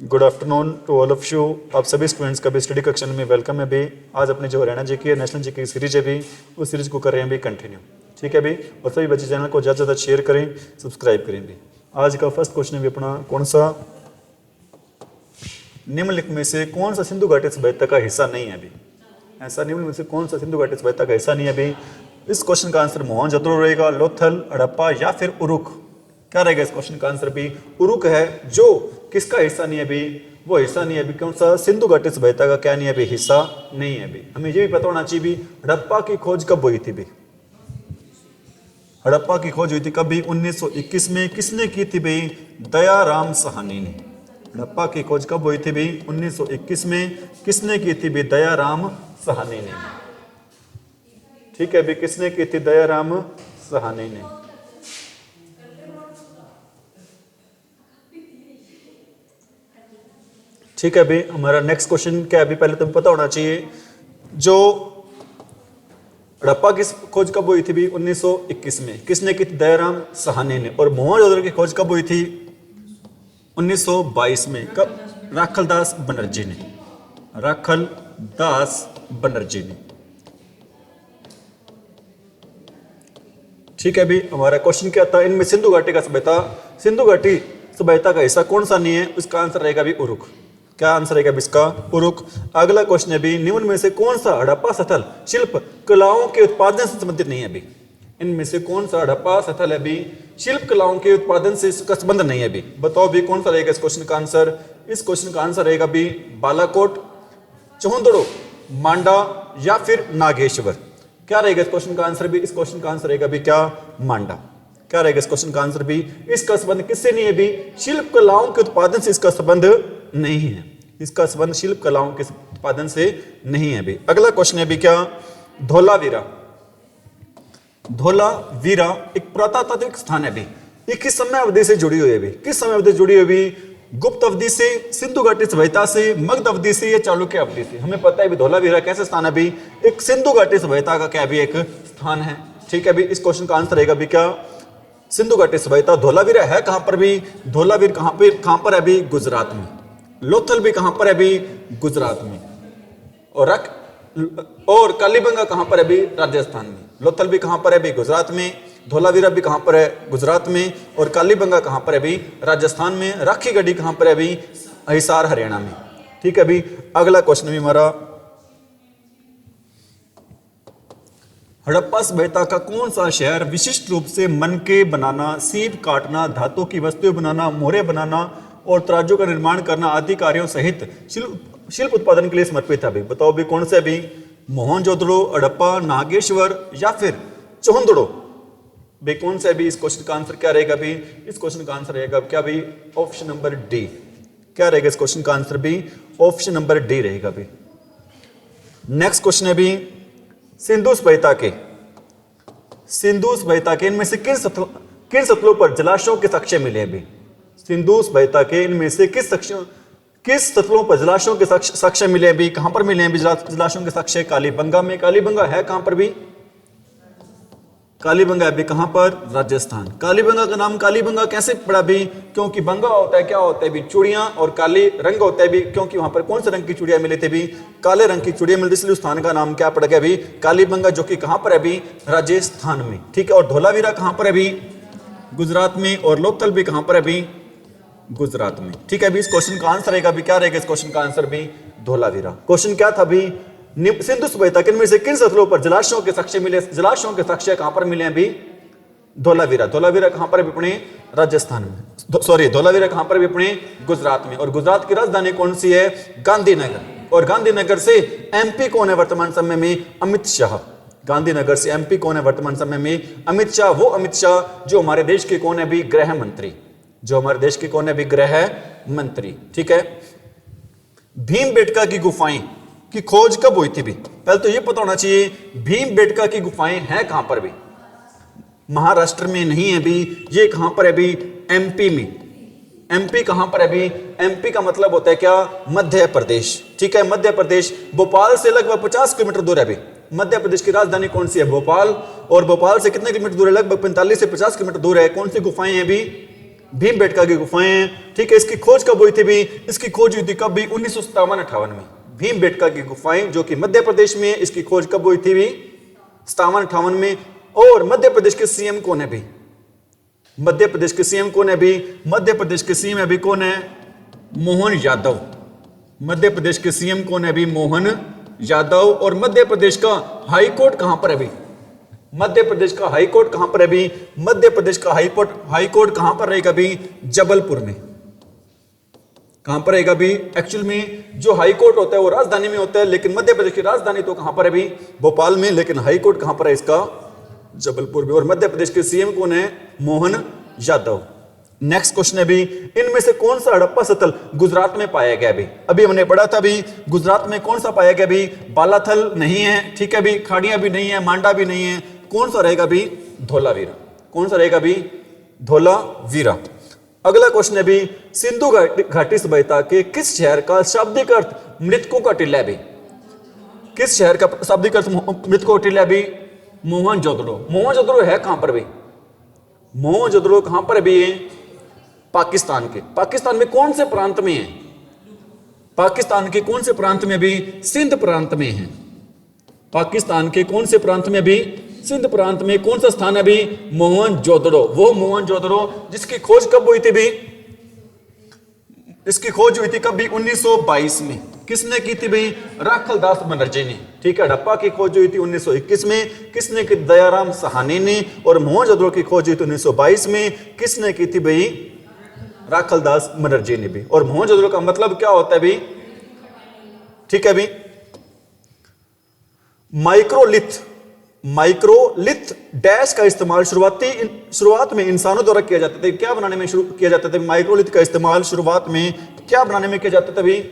Good afternoon to all of you. आप सभी students का भी स्टडी कक्षन में वेलकम है भी। आज अपने जो हरियाणा जी की नेशनल जी की सीरीज है भी, उस सीरीज को कर रहे हैं भी कंटिन्यू। ठीक है भी। और सभी बच्चे चैनल को ज़्यादा से ज़्यादा शेयर करें, सब्सक्राइब करें भी। आज का फर्स्ट क्वेश्चन है भी अपना, कौन सा निम्नलिखित में से कौन सा सिंधु घाटी सभ्यता का हिस्सा नहीं है भी। ऐसा निम्न में से कौन सा सिंधु घाटी सभ्यता का हिस्सा नहीं है भी। इस क्वेश्चन का आंसर मोहनजोदड़ो रहेगा, लोथल, हड़प्पा या फिर उरुक। क्या रहेगा इस क्वेश्चन का आंसर भी? उरुक है। जो किसका हिस्सा नहीं है भी? वो हिस्सा नहीं है भी कौन सा? सिंधु घाटी सभ्यता का क्या नहीं है भी? हिस्सा नहीं है भी। हमें ये भी पता होना चाहिए भी हड़प्पा की खोज कब हुई थी भी? हड़प्पा की खोज हुई थी कब भी? 1921 में। किसने की थी भाई? दयाराम साहनी ने। हड़प्पा की खोज कब हुई थी भी? 1921 में। किसने की थी भी? दयाराम साहनी ने। ठीक है भी, किसने की थी? दयाराम साहनी ने। ठीक है भी। हमारा नेक्स्ट क्वेश्चन क्या है अभी? पहले तुम्हें पता होना चाहिए जो हड़प्पा की खोज कब हुई थी भी? 1921 में। किसने की थी? दयाराम साहनी ने। और मोहनजोदड़ो की खोज कब हुई थी? 1922 में। कब? राखलदास बनर्जी ने। राखलदास बनर्जी ने। ठीक है भी। हमारा क्वेश्चन क्या था? इनमें सिंधु घाटी का सभ्यता, सिंधु घाटी सभ्यता का हिस्सा कौन सा नहीं है? उसका आंसर रहेगा भी उरुक। क्या आंसर रहेगा इसका? उरुक। अगला क्वेश्चन है भी, निम्न में से कौन सा हड़प्पा स्थल शिल्प कलाओं के उत्पादन से संबंधित नहीं है भी? इनमें से कौन सा हड़प्पा स्थल है भी शिल्प कलाओं के उत्पादन से इसका संबंध नहीं है भी? बताओ भी कौन सा रहेगा इस क्वेश्चन का आंसर? इस क्वेश्चन का आंसर रहेगा भी बालाकोट, चौहदड़ो, मांडा या फिर नागेश्वर। क्या रहेगा इस क्वेश्चन का आंसर भी? इस क्वेश्चन का आंसर रहेगा भी क्या? मांडा। क्या रहेगा इस क्वेश्चन का आंसर भी? इसका संबंध किससे नहीं है भी? शिल्प कलाओं के उत्पादन से इसका संबंध नहीं है। इसका संबंध शिल्प कलाओं के उत्पादन से नहीं है भी। अगला क्वेश्चन है भी क्या? धोलावीरा। धोलावीरा एक पुरातात्विक स्थान है भी। ये किस समय अवधि से जुड़ी हुई है भी? किस समय अवधि से जुड़ी हुई भी? गुप्त अवधि से, सिंधु घाटी सभ्यता से, मगध अवधि से या चालुक्य अवधि से? हमें पता है भी धोलावीरा कैसे स्थान है भी? एक सिंधु घाटी सभ्यता का क्या भी एक स्थान है। ठीक है भी। इस क्वेश्चन का आंसर रहेगा भी क्या? सिंधु घाटी सभ्यता। धोलावीरा है कहां पर भी? धोलावीर कहां पर है भी? गुजरात में। लोथल भी कहां पर है भी? गुजरात में। और कालीबंगा कहां पर है भी? राजस्थान में। लोथल भी कहां पर है भी? गुजरात में। धोलावीरा भी कहां पर है? गुजरात में। और कालीबंगा कहां पर है भी? राजस्थान में। राखी गढ़ी कहां पर है भी? हिसार, हरियाणा में। ठीक है भी। अगला क्वेश्चन भी हमारा, हड़प्पा सभ्यता का कौन सा शहर विशिष्ट रूप से मनके बनाना, सीप काटना, धातु की वस्तुएं बनाना, मोहरे बनाना और तराजू का निर्माण करना आदि कार्यों सहित शिल्प उत्पादन के लिए समर्पित है भी? बताओ भी कौन से भी? मोहनजोदड़ो, हड़प्पा, नागेश्वर या फिर चौहदड़ो भी? कौन से भी? इस क्वेश्चन का आंसर क्या रहेगा भी? इस क्वेश्चन का आंसर रहेगा क्या भी? Option number D. क्या रहेगा इस क्वेश्चन का आंसर भी? ऑप्शन नंबर डी रहेगा भी। नेक्स्ट क्वेश्चन है भी, सिंधु सभ्यता के इनमें से किन सतलों पर जलाशयों के साक्ष्य मिले भी? सिंधु सभ्यता के इनमें से किस सतलों पर जलाशयों के साक्ष्य मिले भी? कहां पर मिले हैं भी जलाशयों के साक्ष्य? कालीबंगा में। कालीबंगा है कहां पर भी? कालीबंगा है भी कहां पर? राजस्थान। कालीबंगा का नाम कालीबंगा कैसे पड़ा भी? क्योंकि बंगा होता है क्या होता है भी? चूड़ियां, और काली रंग होता है भी क्योंकि वहां पर कौन से रंग की चूड़ियां मिली थी भी? काले रंग की चूड़ियां मिलती, इसलिए उस स्थान का नाम क्या पड़ गया भी? कालीबंगा, जो कि कहां पर है भी? राजस्थान में। ठीक है। और धोलावीरा कहां पर है भी? गुजरात में। और लोथल भी कहां पर है भी? गुजरात में। ठीक है भी। इस क्वेश्चन का आंसर रहेगा भी क्या रहेगा इस क्वेश्चन का आंसर भी? धोलावीरा। क्वेश्चन क्या था भी? सिंधु सभ्यता के इनमें से किन सतलों पर जलाशयों के साक्ष्य मिले? जलाशयों के साक्ष्य कहां पर मिले हैं भी? धोलावीरा। धोलावीरा कहां पर है अपने? राजस्थान में। सॉरी, धोलावीरा कहां पर है अपने? गुजरात में। और गुजरात की राजधानी कौन सी है? गांधीनगर। और गांधीनगर से एमपी कौन है वर्तमान समय में? अमित शाह। गांधीनगर से एमपी कौन है वर्तमान समय में? अमित शाह। वो अमित शाह जो हमारे देश के कौन है भी? गृह मंत्री। जो हमारे देश के कौन है भी? गृह मंत्री। ठीक है। भीमबेटका की गुफाएं की खोज कब हुई थी भी? पहले तो ये पता होना चाहिए भीमबेटका की गुफाएं हैं कहां पर भी? महाराष्ट्र में नहीं है भी। ये कहां पर है भी? एमपी में। एमपी कहां पर है भी? एमपी का मतलब होता है क्या? मध्य प्रदेश। ठीक है। मध्य प्रदेश। भोपाल से लगभग 50 किलोमीटर दूर है भी। मध्य प्रदेश की राजधानी कौन सी है? भोपाल। और भोपाल से कितने किलोमीटर दूर है? लगभग 45 से 50 किलोमीटर दूर है। कौन सी गुफाएं हैं भी? भीमबेटका की गुफाएं हैं, ठीक है। इसकी खोज कब हुई थी भी? इसकी खोज हुई थी कब भी? 1957-58 में। भीमबेटका की गुफाएं जो कि मध्य प्रदेश में है, इसकी खोज कब हुई थी भी? 57-58 में। और मध्य प्रदेश के सीएम कौन है भी? मध्य प्रदेश के सीएम कौन है भी? मध्य प्रदेश के सीएम अभी कौन है? मोहन यादव। मध्य प्रदेश के सीएम कौन है भी? मोहन यादव। और मध्य प्रदेश का हाई कोर्ट कहां पर है भी? मध्य प्रदेश का हाई कोर्ट कहां पर है भी? मध्य प्रदेश का हाई कोर्ट कहां पर रहेगा भी? जबलपुर में। कहां पर रहेगा भी? एक्चुअल में जो हाई कोर्ट होता है वो राजधानी में होता है, लेकिन मध्य प्रदेश की राजधानी तो कहां पर है भी? भोपाल में, लेकिन हाई कोर्ट कहां पर है इसका? जबलपुर में। और मध्य प्रदेश के सीएम कौन है? मोहन यादव। नेक्स्ट क्वेश्चन है भी, इनमें से कौन सा हड़प्पा स्थल गुजरात में पाया गया भी? अभी हमने पढ़ा था भी गुजरात में कौन सा पाया गया भी? बालाथल नहीं है, ठीक है भी, खाड़िया भी नहीं है, मांडा भी नहीं है। कौन सा रहेगा भी? धोलावीरा। कौन सा रहेगा भी? धोलावीरा। अगला क्वेश्चन है भी, सिंधु घाटी सभ्यता के किस शहर का शाब्दिक अर्थ मृतकों का टीला है भी? किस शहर का शाब्दिक अर्थ मृतकों का टीला है भी? मोहनजोदड़ो। मोहनजोदड़ो है कहां पर भी? मोहनजोदड़ो कहां पर भी है? पाकिस्तान के। पाकिस्तान में कौन से प्रांत में है? पाकिस्तान के कौन से प्रांत में भी? सिंध प्रांत में है। पाकिस्तान के कौन से प्रांत में भी? सिंध प्रांत में। कौन सा स्थान है भी? मोहनजोदड़ो। वो मोहनजोदड़ो जिसकी खोज कब हुई थी भी? इसकी खोज हुई थी कब भी? 1922 में। किसने की थी भाई? राखलदास बनर्जी ने, ठीक है। हड़प्पा की खोज हुई थी 1921 में। किसने की? दयाराम साहनी ने। और मोहनजोदड़ो की खोज हुई थी 1922 में। किसने की थी भाई? राखलदास बनर्जी ने भी। और मोहनजोदड़ो का मतलब क्या होता है भी? ठीक है भी, माइक्रोलिथ डैश का इस्तेमाल शुरुआत में इंसानों द्वारा किया जाता था। क्या बनाने में शुरू किया जाता था? माइक्रोलिथ का इस्तेमाल शुरुआत में क्या बनाने में किया जाता था भी?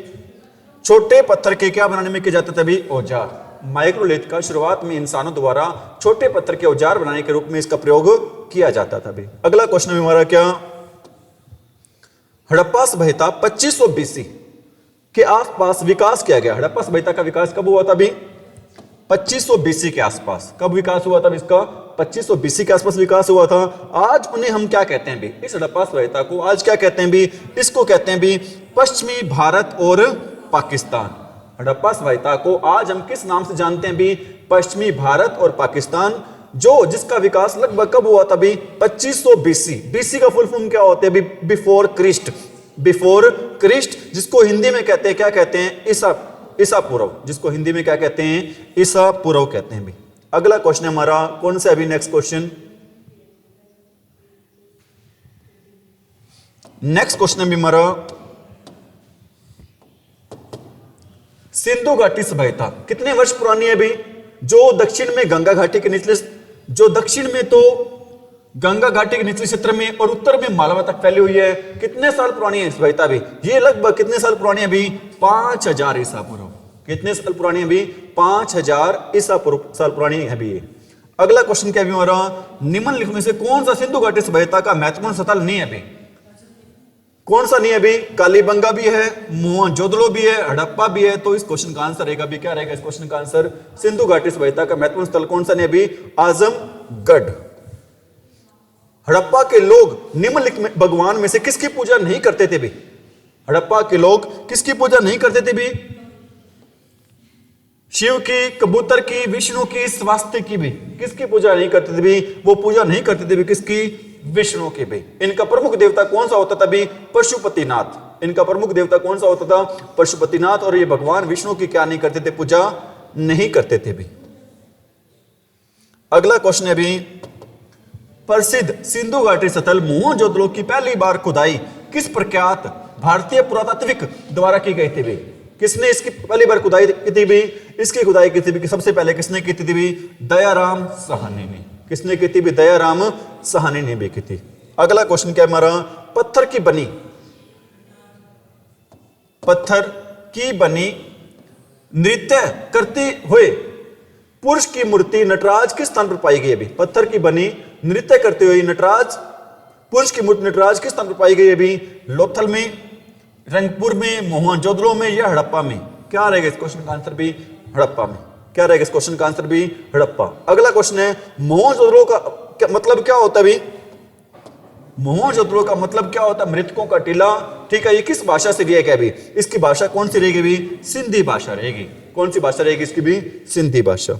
छोटे पत्थर के क्या बनाने में किया जाता था भी? औजार। माइक्रोलिथ का शुरुआत में इंसानों द्वारा छोटे पत्थर के औजार बनाने के रूप में इसका प्रयोग किया जाता था भी। अगला क्वेश्चन में हमारा क्या? हड़प्पा सभ्यता 2500 बीसी के आसपास विकास किया गया। हड़प्पा सभ्यता का विकास कब हुआ था भी? 2500 बीसी के आसपास। कब विकास हुआ था इसका? 2500 बीसी के आसपास विकास हुआ था। आज उन्हें हम क्या कहते हैं भी? इस हड़प्पा सभ्यता को आज क्या कहते हैं भी? इसको कहते हैं भी पश्चिमी भारत और पाकिस्तान। हड़प्पा सभ्यता को आज हम किस नाम से जानते हैं भी? पश्चिमी भारत और पाकिस्तान। जिसका विकास लगभग कब हुआ था भी? 2500 बीसी। बीसी का फुल फॉर्म क्या होता है भी? Before Christ. बिफोर क्रिस्ट, जिसको हिंदी में कहते हैं, क्या कहते हैं? ईसा पूर्व। जिसको हिंदी में क्या कहते हैं? ईसा पूर्व कहते हैं भी। अगला क्वेश्चन हमारा कौन सा अभी? Next question. नेक्स्ट क्वेश्चन भी हमारा सिंधु घाटी सभ्यता कितने वर्ष पुरानी है भी? जो दक्षिण में गंगा घाटी के निचले, जो दक्षिण में तो गंगा घाटी के निचले क्षेत्र में और उत्तर में मालवा तक फैली हुई है, कितने साल पुरानी है सभ्यता भी? ये लगभग कितने साल पुरानी है भी? 5000 ईसा पूर्व। कितने साल पुरानी है भी? 5000 ईसा पूर्व साल पुरानी है भी ये। अगला क्वेश्चन क्या भी हमारा? निम्नलिखित में से कौन सा सिंधु घाटी सभ्यता का महत्वपूर्ण स्थल नहीं है भी? कौन सा नहीं है भी? कालीबंगा भी है, मोहनजोदड़ो भी है, हड़प्पा भी है। तो इस क्वेश्चन का आंसर रहेगा भी, क्या रहेगा इस क्वेश्चन का आंसर? सिंधु घाटी सभ्यता का महत्वपूर्ण स्थल कौन सा नहीं है भी? आजमगढ़। हड़प्पा के लोग निम्नलिखित भगवान में से किसकी पूजा नहीं करते थे भी? हड़प्पा के लोग किसकी पूजा नहीं करते थे भी? शिव की, कबूतर की, विष्णु की, स्वास्तिक की भी। किसकी पूजा नहीं करते थे भी? वो पूजा नहीं करते थे भी किसकी? विष्णु की भी। इनका प्रमुख देवता कौन सा होता था भी? पशुपतिनाथ। इनका प्रमुख देवता कौन सा होता था? पशुपतिनाथ। और ये भगवान विष्णु की क्या नहीं करते थे? पूजा नहीं करते थे भी। अगला क्वेश्चन है भी, प्रसिद्ध सिंधु घाटी स्थल मोहनजोदड़ो की पहली बार खुदाई किस प्रख्यात भारतीय पुरातात्विक द्वारा की गई थी भी? किसने इसकी पहली बार खुदाई की थी भी? इसकी खुदाई की थी भी सबसे पहले किसने की थी भी? दयाराम साहनी ने। किसने की थी भी? दयाराम साहनी ने भी की थी। अगला क्वेश्चन क्या है हमारा? पत्थर की बनी नृत्य करते हुए पुरुष की मूर्ति नटराज किस स्थान पर पाई गई है भी? पत्थर की बनी नृत्य करते हुए नटराज, पुरुष की मूर्ति नटराज किस स्थान पर पाई गई है भी? लोथल में, रंगपुर में, मोहनजोदड़ो में या हड़प्पा में? क्या रहेगा इस क्वेश्चन का आंसर भी? हड़प्पा में। क्या रहेगा इस क्वेश्चन का आंसर भी? हड़प्पा। अगला क्वेश्चन है, मोहनजोदड़ो का मतलब क्या होता है भी? मोहनजोदड़ो का मतलब क्या होता है? मृतकों का टीला। ठीक है, ये किस भाषा से लिया गया भी? इसकी भाषा कौन सी रहेगी भी? सिंधी भाषा रहेगी। कौन सी भाषा रहेगी इसकी भी? सिंधी भाषा।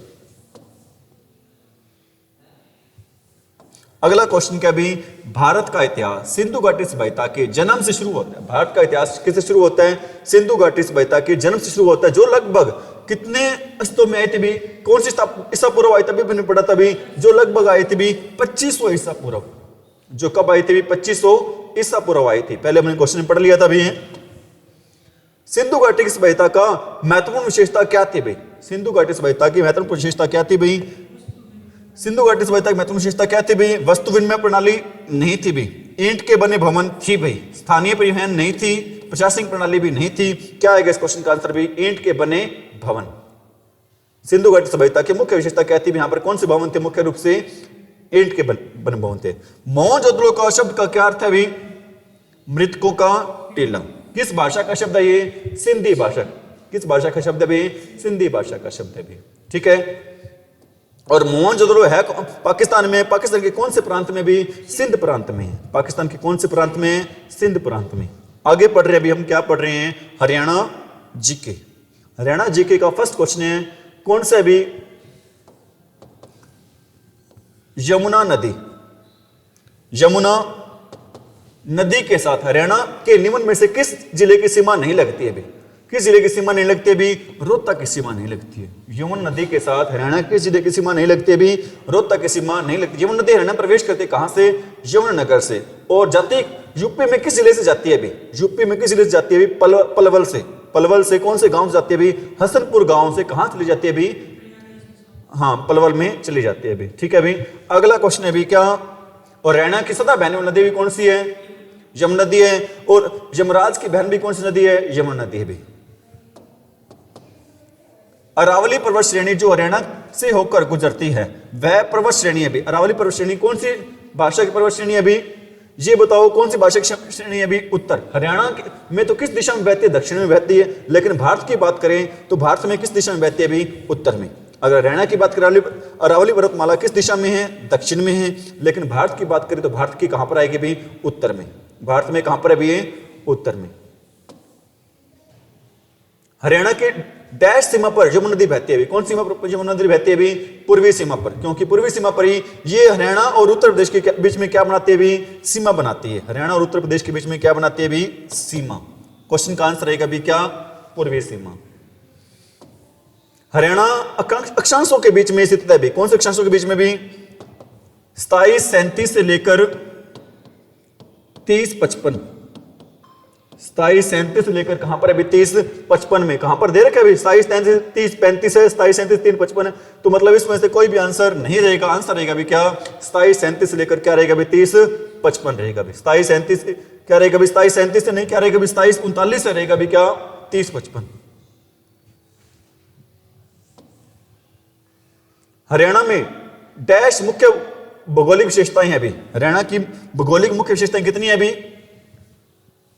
अगला क्वेश्चन क्या भी? भारत का इतिहास सिंधु घाटी सभ्यता के जन्म से शुरू होता है। भारत का इतिहास किससे शुरू होता है? सिंधु घाटी सभ्यता के जन्म से शुरू होता है, जो लगभग कितने अस्तों में आई थी भी? कौन सी ईसा पूर्व आई तभी मैंने पढ़ा था भी, जो लगभग आई थी भी 2500 ईसा पूर्व। जो कब आई थी भी? 2500 ईसा पूर्व आई थी। पहले मैंने क्वेश्चन पढ़ लिया था भी। सिंधु घाटी की सभ्यता का महत्वपूर्ण विशेषता क्या थी भाई? सिंधु घाटी सभ्यता की महत्वपूर्ण विशेषता क्या थी भाई? सिंधु घाटी सभ्यता की महत्वपूर्ण विशेषता क्या थी भाई? वस्तु विनिमय प्रणाली नहीं थी भाई, ईंट के बने भवन थी भाई, स्थानीय परिवहन नहीं थी, प्रशासनिक प्रणाली भी नहीं थी। क्या आएगा इस क्वेश्चन का आंसर भी? ईंट के बने भवन। सिंधु घाटी सभ्यता की मुख्य विशेषता क्या थी? यहां पर कौन से भवन थे? मुख्य रूप से ईंट के बने भवन थे। मोहनजोदड़ो का शब्द का क्या अर्थ है भी? मृतकों का टीला। किस भाषा का शब्द है ये? सिंधी भाषा। किस भाषा का शब्द है भी? सिंधी भाषा का शब्द है भी। ठीक है, और मोहनजोदड़ो है पाकिस्तान में। पाकिस्तान के कौन से प्रांत में भी? सिंध प्रांत में है। पाकिस्तान के कौन से प्रांत में? सिंध प्रांत में। आगे पढ़ रहे हैं अभी हम, क्या पढ़ रहे हैं? हरियाणा जीके। हरियाणा जीके का फर्स्ट क्वेश्चन है, कौन सा भी? यमुना नदी। यमुना नदी के साथ हरियाणा के निम्न में से किस जिले की सीमा नहीं लगती है भी? किस जिले की सीमा नहीं लगती है भी? रोहतक की सीमा नहीं लगती है। यमुना नदी के साथ हरियाणा के जिले की सीमा नहीं लगती है भी? रोहतक की सीमा नहीं लगती। यमुना नदी हरियाणा प्रवेश करती है कहां से? यमुनानगर से। और जाती यूपी में किस जिले से जाती है भी? यूपी में किस जिले से जाती है भी? पलवल से। पलवल से कौन से गांव से जाती है भी? हसनपुर गांव से। कहां चली जाती है भी? हाँ, पलवल में चली जाती है भी। ठीक है भी। अगला क्वेश्चन है भी क्या? और हरियाणा की सदा बहने वाली नदी भी कौन सी है? यमुना नदी है। और यमराज की बहन भी कौन सी नदी है? यमुना नदी है भी। अरावली पर्वत श्रेणी जो हरियाणा से होकर गुजरती है, वह पर्वत श्रेणी है भी। अरावली पर्वत श्रेणी कौन सी भाषा की पर्वत श्रेणी है भी? ये बताओ कौन सी भाषा की श्रेणी है भी? उत्तर। हरियाणा में तो किस दिशा में बहती है? दक्षिण में बहती है। लेकिन भारत की बात करें तो भारत में किस दिशा में बहती है भी? उत्तर में। अगर हरियाणा की बात करें, अरावली पर्वतमाला किस दिशा में है? दक्षिण में है। लेकिन भारत की बात करें तो भारत की कहां पर आएगी भी? उत्तर में। भारत में कहां पर है भी? उत्तर में। हरियाणा के डैश सीमा पर यमुना नदी बहती है। कौन सीमा पर यमुना नदी बहती है भी? पूर्वी सीमा पर। क्योंकि पूर्वी सीमा पर ही ये हरियाणा और उत्तर प्रदेश के बीच में क्या बनाती है भी? सीमा बनाती है। हरियाणा और उत्तर प्रदेश के बीच में क्या बनाती है भी? सीमा। क्वेश्चन का आंसर रहेगा भी क्या? पूर्वी सीमा। हरियाणा अक्षांशों के बीच में स्थित है भी। कौन से अक्षांशों के बीच में भी? 27, 37 से लेकर 30, 55। 27, 37 से लेकर कहां पर है? 30, 55 में। कहां पर दे रखा है? 27, 33, 30, 35 है। 27, 37, 3, 55 है। तो मतलब इसमें से कोई भी आंसर नहीं रहेगा। आंसर रहेगा भी क्या? 27, 37 से लेकर क्या रहेगा? 30, 55 रहेगा। 27, 37 क्या रहेगा? 27, 37 से नहीं क्या रहेगा? 27, 39 से रहेगा भी क्या? 30, 55। हरियाणा में डैश मुख्य भौगोलिक विशेषताएं हैं अभी। हरियाणा की भौगोलिक मुख्य विशेषताएं कितनी है अभी?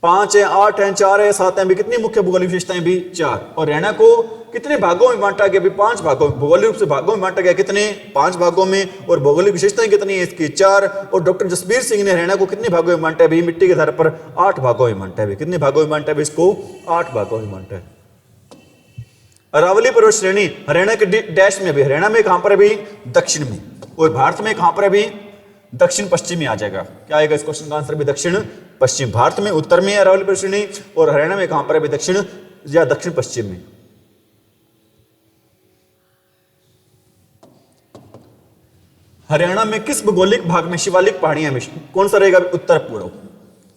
5 है, 8 है, 4 है, 7 है। कितनी मुख्य भौगोलिक विशेषताएं भी? 4। और हरियाणा को कितने भागों में बांटा गया? 5 भागों में। भौगोलिक रूप से भागों में बांटा गया। कितने? 5 भागों में। और भौगोलिक विशेषताएं कितनी है इसकी? 4। और डॉक्टर जसबीर सिंह ने हरियाणा को कितने भागों में बांटा है? मिट्टी के आधार पर 8 भागों में बांटा है। कितने भागों में बांटा है इसको? 8 भागों में बांटा है। अरावली पर्वत श्रेणी हरियाणा के डैश में भी। हरियाणा में कहां पर है भी? दक्षिण में। और भारत में कहां पर है भी? दक्षिण पश्चिम में आ जाएगा। क्या आएगा इस क्वेश्चन का आंसर भी? दक्षिण पश्चिम। भारत में उत्तर में अरावली पर्वत श्रेणी, और हरियाणा में कहां पर है भी? दक्षिण या दक्षिण पश्चिम में। हरियाणा में किस भौगोलिक भाग में शिवालिक पहाड़ियां में कौन सा रहेगा? उत्तर पूर्व।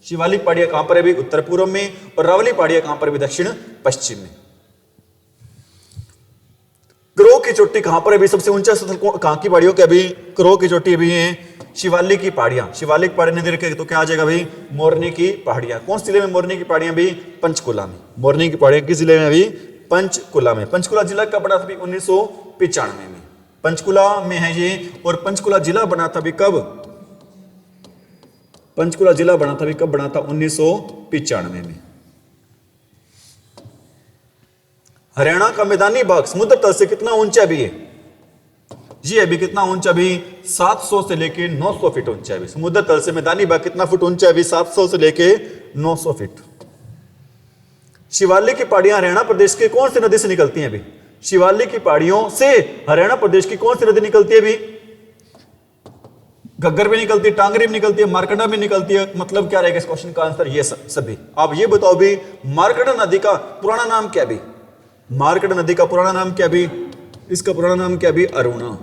शिवालिक पहाड़ियां कहां पर है भी? उत्तर पूर्व में। और अरावली पहाड़ियां कहां पर भी? दक्षिण पश्चिम में। क्रो की चोटी कहां पर है भी? सबसे ऊंचा स्थल कहां की पहाड़ियों के? अभी क्रो की चोटी भी है शिवालिक की पहाड़ियां। शिवालिक पहाड़ी नहीं रखे तो क्या आ जाएगा भाई? मोरनी की पहाड़ियां। कौन से जिले में मोरनी की पहाड़ियां भी? पंचकुला में। मोरनी की पहाड़ियां किस जिले में अभी? पंचकुला में। पंचकुला जिला कब बना था? 1995 में पंचकुला में है ये। और पंचकुला जिला बना था भी कब? पंचकुला जिला बना था भी कब बना था? 1995 में। हरियाणा का मैदानी भाग समुद्र तल से कितना ऊंचा भी है? ये अभी कितना ऊंचा भी 700 से लेके 900 फीट ऊंचा है। समुद्र तल से मैदानी भाग कितना फुट ऊंचा है अभी? 700 से लेके 900 फीट। शिवालिक की पहाड़ियां हरियाणा प्रदेश के कौन सी नदी से निकलती हैं अभी? शिवालिक की पहाड़ियों से हरियाणा प्रदेश की कौन सी नदी निकलती है अभी? घग्गर भी निकलती है, टांगरी भी निकलती है, मारकंडा भी निकलती है। मतलब क्या रहेगा इस क्वेश्चन का आंसर? ये सभी। आप ये बताओ भी मारकंडा नदी का पुराना नाम क्या भी? मारकंडा नदी का पुराना नाम क्या भी? इसका पुराना नाम क्या भी? अरुणा।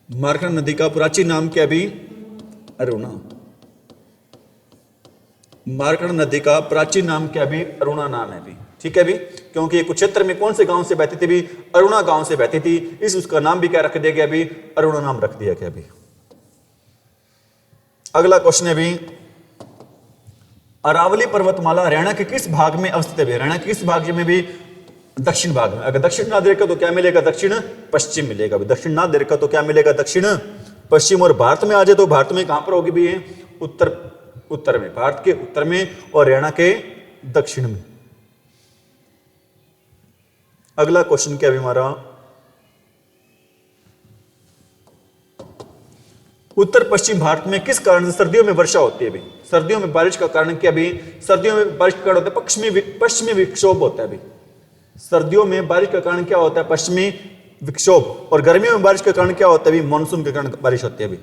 मारकंडा नदी का प्राचीन नाम क्या भी? अरुणा। मारकंडा नदी का प्राचीन नाम क्या भी? अरुणा नाम है भी। ठीक है भी, क्योंकि कुरुक्षेत्र में कौन से गांव से बहती थी भी? अरुणा गांव से बहती थी। इस उसका नाम भी क्या रख दिया गया भी? अरुणा नाम रख दिया गया भी। अगला क्वेश्चन है भी अरावली पर्वतमाला हरियाणा के किस भाग में अवस्थित है? हरियाणा के किस भाग में भी? दक्षिण भाग में। अगर दक्षिण ना दे रखा तो क्या मिलेगा? दक्षिण पश्चिम मिलेगा। दक्षिण ना दे रखा तो क्या मिलेगा? दक्षिण पश्चिम। और भारत में आ जाए तो भारत में कहां पर होगी भी? ये उत्तर में, भारत के उत्तर में और हरियाणा के दक्षिण में। अगला क्वेश्चन क्या भी हमारा? उत्तर पश्चिम भारत में किस कारण से सर्दियों में वर्षा होती है भी? सर्दियों में बारिश का कारण क्या भी? सर्दियों में बारिश का कारण होता है पश्चिमी विक्षोभ होता है भी। सर्दियों में बारिश का कारण क्या होता है? पश्चिमी विक्षोभ। और गर्मियों में बारिश का कारण क्या होता है भी? मानसून के कारण बारिश होती है भी।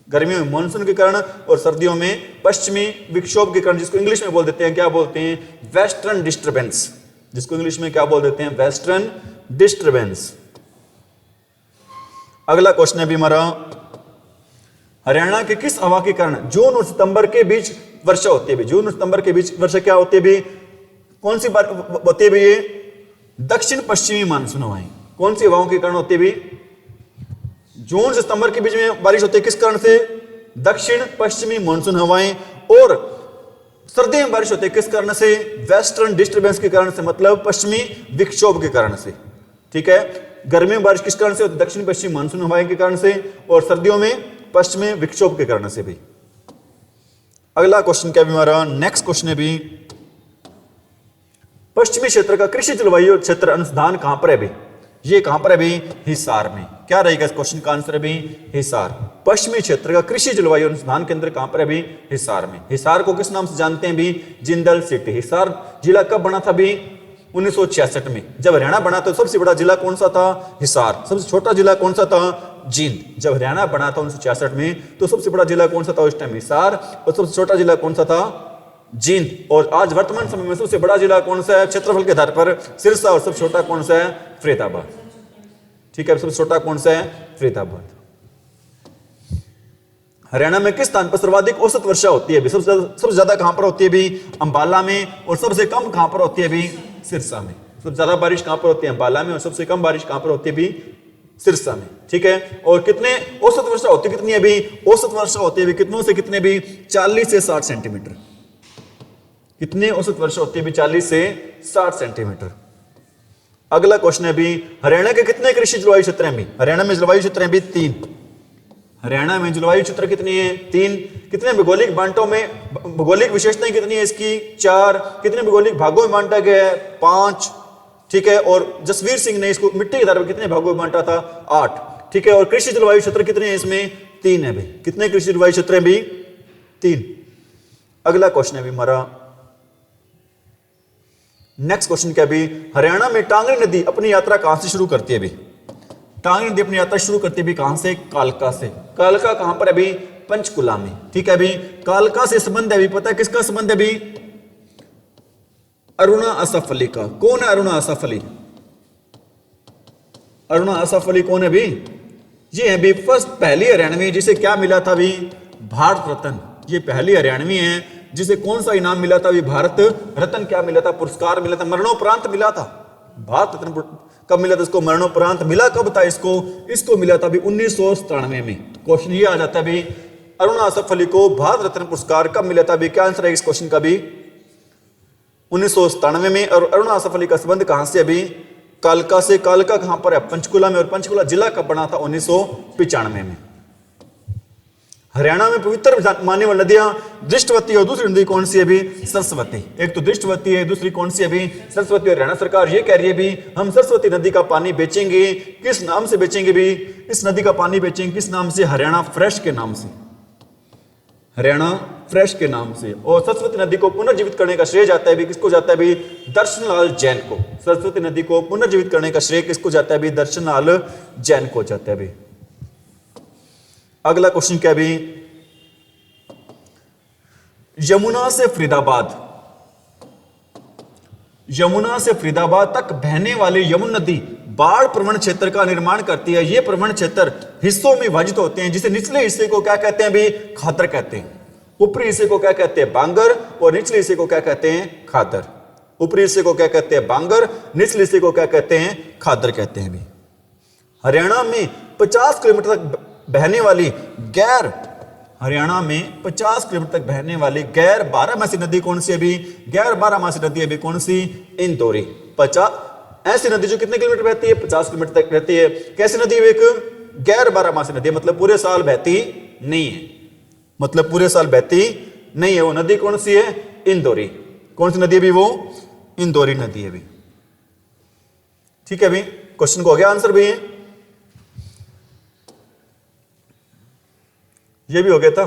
गर्मियों में मानसून के कारण और सर्दियों में पश्चिमी विक्षोभ के कारण, जिसको इंग्लिश में बोल देते हैं, क्या बोलते हैं? Western disturbance. जिसको इंग्लिश में क्या बोल देते हैं? Western disturbance. अगला क्वेश्चन है भी हमारा हरियाणा के किस हवा के कारण जून और सितंबर के बीच वर्षा होती है भी? जून और सितंबर के बीच वर्षा क्या होती है भी? कौन सी बार होती है भी? ये दक्षिण पश्चिमी मानसून हवाएं। कौन सी हवाओं के कारण होती है भी? जून से सितंबर के बीच में बारिश होती है किस कारण से? दक्षिण पश्चिमी मानसून हवाएं। और सर्दी में बारिश होती है किस कारण से? वेस्टर्न डिस्टर्बेंस के कारण से, मतलब पश्चिमी विक्षोभ के कारण से। ठीक है, गर्मी में बारिश किस कारण से होती है? दक्षिण पश्चिमी मानसून हवाएं के कारण से। और सर्दियों में पश्चिमी विक्षोभ के कारण से भी। अगला क्वेश्चन क्या भी हमारा? नेक्स्ट क्वेश्चन है भी पश्चिमी क्षेत्र का कृषि जलवायु क्षेत्र अनुसंधान कहां पर है भी? ये कहां पर है भी? हिसार में। क्या रहेगा इस क्वेश्चन का आंसर है भी? हिसार। पश्चिमी क्षेत्र का कृषि जलवायु अनुसंधान केंद्र कहां पर है भी? हिसार में। हिसार को किस नाम से जानते हैं भी? जिंदल सिटी। हिसार जिला कब बना था भी? 1966 में। जब हरियाणा बना तो सबसे बड़ा जिला कौन सा था? हिसार। सबसे छोटा जिला कौन सा था? जींद। जब हरियाणा बना था 1966 में तो सबसे बड़ा जिला कौन सा था उस टाइम? हिसार। और सबसे छोटा जिला कौन सा था? जींद। और आज वर्तमान समय में सबसे बड़ा जिला कौन सा है क्षेत्रफल के आधार पर? सिरसा। और सबसे छोटा कौन सा है? फरीदाबाद। ठीक है, सबसे छोटा कौन सा है? फरीदाबाद। हरियाणा में किस स्थान पर सर्वाधिक औसत वर्षा होती है? सबसे ज्यादा कहां पर होती है भी? अंबाला में। और सबसे कम कहां पर होती है भी? सिरसा में। सबसे ज्यादा बारिश कहां पर होती है? अंबाला में। और सबसे कम बारिश कहां पर होती है भी? सिरसा में। ठीक है, और कितने औसत वर्षा होती है? कितनी है भी? औसत वर्षा होती है भी कितनों से कितने भी? 40 से 60 सेंटीमीटर। कितने औसत वर्षा होती है भी? 40 से 60 सेंटीमीटर। अगला क्वेश्चन है भी हरियाणा के कितने कृषि जलवायु क्षेत्र हैं भी? हरियाणा में जलवायु क्षेत्र हैं भी 3। हरियाणा में जलवायु क्षेत्र कितनी है? 3। कितने भौगोलिक बांटों में, भौगोलिक विशेषताएं कितनी है इसकी? 4। कितने भौगोलिक भागों में बांटा गया है? 5। ठीक है, और जसवीर सिंह ने इसको मिट्टी के आधार पर कितने भागों में बांटा था? 8। ठीक है, और कृषि जलवायु क्षेत्र कितने हैं इसमें? 3 है भी। कितने कृषि जलवायु क्षेत्र हैं भी? 3। अगला क्वेश्चन है भी हमारा नेक्स्ट क्वेश्चन क्या भी हरियाणा में टांगरी नदी अपनी यात्रा कहां से शुरू करती है भी? टांगरी नदी अपनी यात्रा शुरू करती है भी कहां से? कालका से। कालका कहां पर है भी? पंचकुला में। ठीक है भी, कालका से संबंध है भी, पता है किसका संबंध है भी? अरुणा असफ अली का। कौन है अरुणा असफ अली? अरुणा असफ अली कौन है भी? ये है भी फर्स्ट पहली हरियाणवी जिसे क्या मिला था भी? भारत रत्न। ये पहली हरियाणवी है जिसे कौन सा इनाम मिला था भी? भारत रत्न। क्या मिला था? पुरस्कार मिला था, मरणोपरांत मिला था। भारत रत्न कब मिला था इसको? मरणोपरांत। मिला कब था इसको? इसको मिला था भी 1997 में। क्वेश्चन ये आ जाता है भी अरुणा असफ अली को भारत रत्न पुरस्कार कब मिला था भी? क्या आंसर है इस क्वेश्चन का भी? 1997 में। और अरुणा असफ अली का संबंध कहां से? अभी कालका से। कालका कहां पर है? पंचकुला में। और पंचकुला जिला कब बना था? 1995 में। हरियाणा में पवित्र मानने वाली नदियां दृष्टवती और दूसरी नदी कौन सी है भी? सरस्वती। एक तो दृष्टवती है, दूसरी कौन सी है भी? सरस्वती। और हरियाणा सरकार ये कह रही है भी हम सरस्वती नदी का पानी बेचेंगे। किस नाम से बेचेंगे भी? इस नदी का पानी बेचेंगे किस नाम से? हरियाणा फ्रेश के नाम से, हरियाणा फ्रेश के नाम से। और सरस्वती नदी को पुनर्जीवित करने का श्रेय जाता है भी किसको जाता है भी? दर्शनलाल जैन को। सरस्वती नदी को पुनर्जीवित करने का श्रेय किसको जाता है भी? दर्शनलाल जैन को जाता है भी। अगला क्वेश्चन क्या भी? यमुना से फरीदाबाद, यमुना से फरीदाबाद तक बहने वाली यमुना नदी बाढ़ प्रवण क्षेत्र का निर्माण करती है। ये प्रवण क्षेत्र हिस्सों में विभाजित होते हैं, जिसे निचले हिस्से को क्या कहते हैं भी? खादर कहते हैं। ऊपरी हिस्से को क्या कहते हैं? बांगर। और निचले हिस्से को क्या कहते हैं? खादर। ऊपरी हिस्से को क्या कहते हैं? बांगर। निचले हिस्से को क्या कहते हैं? खादर कहते हैं भी। हरियाणा में 50 किलोमीटर तक बहने वाली गैर, हरियाणा में 50 किलोमीटर तक बहने वाली गैर बारहमासी नदी कौन सी है भी? गैर बारहमासी नदी है भी कौन सी? इंदौरी। 50 ऐसी नदी जो कितने किलोमीटर बहती है? 50 किलोमीटर तक बहती है। कैसी नदी है? एक गैर बारहमासी नदी, मतलब पूरे साल बहती नहीं है, मतलब पूरे साल बहती नहीं है। वो नदी कौन सी है? इंदौरी। कौन सी नदी है भी? वो इंदौरी नदी है भी। ठीक है भी, क्वेश्चन को हो गया आंसर भी है, ये भी हो गया था।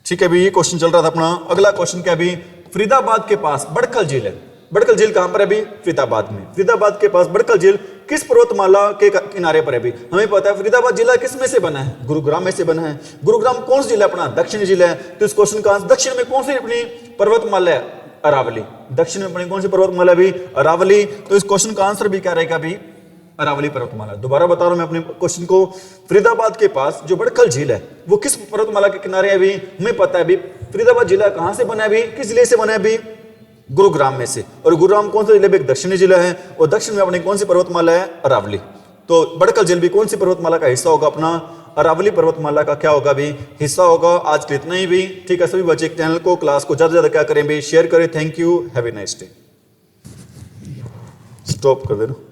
ठीक है भी, ये क्वेश्चन चल रहा था अपना। अगला क्वेश्चन क्या भी? फरीदाबाद के पास बड़खल झील है। बड़खल झील कहां पर है भी? फरीदाबाद में। फरीदाबाद के पास बड़खल झील किस पर्वतमाला के किनारे पर है भी? हमें पता है फरीदाबाद जिला किस में से बना है? गुरुग्राम में से बना है। गुरुग्राम कौन सा जिला अपना? दक्षिणी जिला है। तो इस क्वेश्चन का आंसर दक्षिण में कौन सी अपनी पर्वतमाला है? अरावली। दक्षिण में अपनी कौन सी पर्वतमाला भी? अरावली। तो इस क्वेश्चन का आंसर भी क्या रहेगा भी? अरावली पर्वतमाला। दोबारा बता रहा हूं मैं अपने क्वेश्चन को। फरीदाबाद के पास जो बड़खल झील है वो किस पर्वतमाला के किनारे है भी? हमें पता है भी फरीदाबाद जिला कहां से बना है भी? किस जिले से बना है भी? गुरुग्राम में से। और गुरुग्राम कौन सा जिला? एक दक्षिणी जिला है। और दक्षिण में अपनी कौन सी पर्वतमाला है? अरावली। तो बड़खल झील भी कौन सी पर्वतमाला का हिस्सा होगा? अपना अरावली पर्वतमाला का क्या होगा भी? हिस्सा होगा। आज के इतना ही भी। ठीक है, सभी बच्चे चैनल को, क्लास को ज्यादा से ज्यादा क्या करें भी? शेयर करें। Thank you, have a nice day. Stop कर देना।